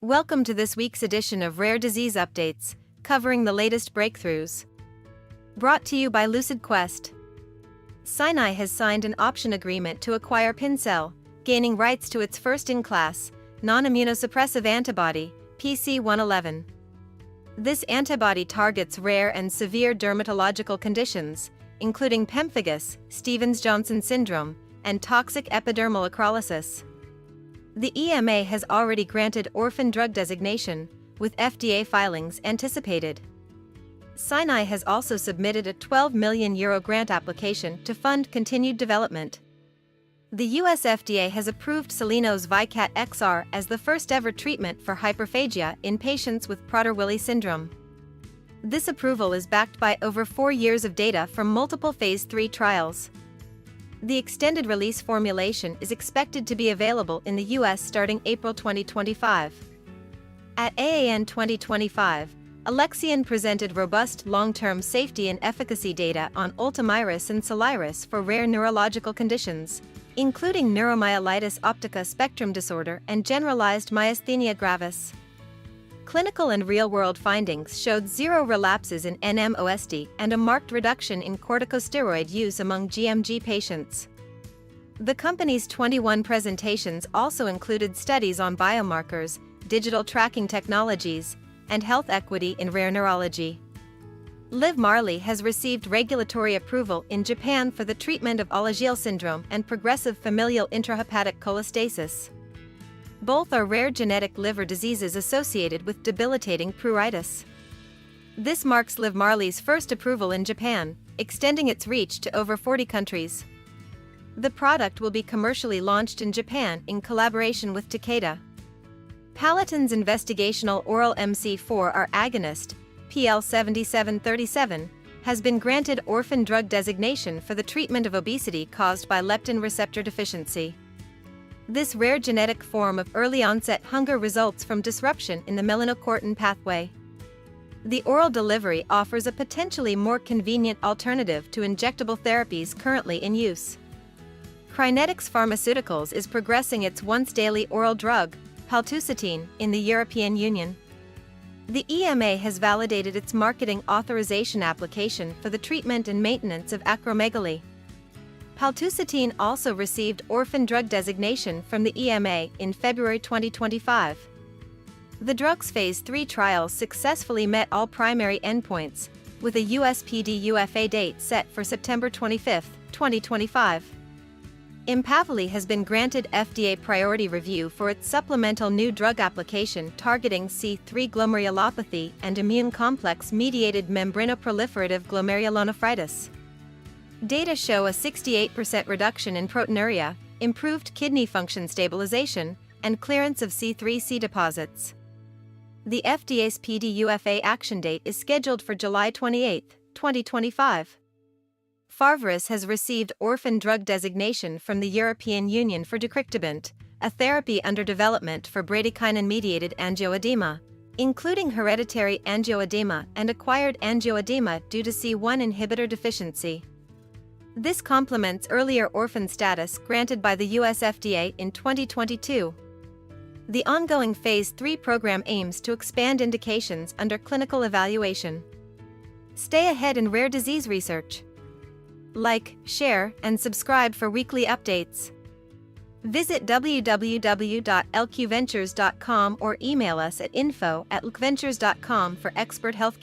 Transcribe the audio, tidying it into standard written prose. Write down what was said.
Welcome to this week's edition of Rare Disease Updates, covering the latest breakthroughs. Brought to you by Lucid Quest. Scinai has signed an option agreement to acquire Pincell, gaining rights to its first-in-class, non-immunosuppressive antibody, PC111. This antibody targets rare and severe dermatological conditions, including pemphigus, Stevens-Johnson syndrome, and toxic epidermal necrolysis. The EMA has already granted Orphan Drug designation, with FDA filings anticipated. Scinai has also submitted a €12 million grant application to fund continued development. The US FDA has approved Soleno's VYKAT XR as the first-ever treatment for hyperphagia in patients with Prader-Willi syndrome. This approval is backed by over 4 years of data from multiple Phase 3 trials. The extended-release formulation is expected to be available in the US starting April 2025. At AAN 2025, Alexion presented robust long-term safety and efficacy data on ULTOMIRIS and SOLIRIS for rare neurological conditions, including neuromyelitis optica spectrum disorder and generalized myasthenia gravis. Clinical and real-world findings showed 0 relapses in NMOSD and a marked reduction in corticosteroid use among GMG patients. The company's 21 presentations also included studies on biomarkers, digital tracking technologies, and health equity in rare neurology. LIVMARLI has received regulatory approval in Japan for the treatment of Alexion syndrome and progressive familial intrahepatic cholestasis. Both are rare genetic liver diseases associated with debilitating pruritus. This marks LIVMARLI's first approval in Japan, extending its reach to over 40 countries. The product will be commercially launched in Japan in collaboration with Takeda. Palatin's investigational oral MC4R agonist, PL7737, has been granted Orphan Drug designation for the treatment of obesity caused by leptin receptor deficiency. This rare genetic form of early-onset hunger results from disruption in the melanocortin pathway. The oral delivery offers a potentially more convenient alternative to injectable therapies currently in use. Crinetics Pharmaceuticals is progressing its once-daily oral drug, paltusotine, in the European Union. The EMA has validated its marketing authorization application for the treatment and maintenance of acromegaly. Paltusotine also received Orphan Drug designation from the EMA in February 2025. The drug's Phase 3 trials successfully met all primary endpoints, with a USPDUFA date set for September 25, 2025. EMPAVELI has been granted FDA Priority review for its supplemental new drug application targeting C3 glomerulopathy and immune complex-mediated membranoproliferative glomerulonephritis. Data show a 68% reduction in proteinuria, improved kidney function stabilization, and clearance of C3c deposits. The FDA's PDUFA action date is scheduled for July 28, 2025. Pharvaris has received Orphan Drug designation from the European Union for deucrictibant, a therapy under development for bradykinin-mediated angioedema, including hereditary angioedema and acquired angioedema due to C1 inhibitor deficiency. This complements earlier orphan status granted by the US FDA in 2022. The ongoing Phase 3 program aims to expand indications under clinical evaluation. Stay ahead in rare disease research. Like, share, and subscribe for weekly updates. Visit www.lqventures.com or email us at info@lqventures.com for expert health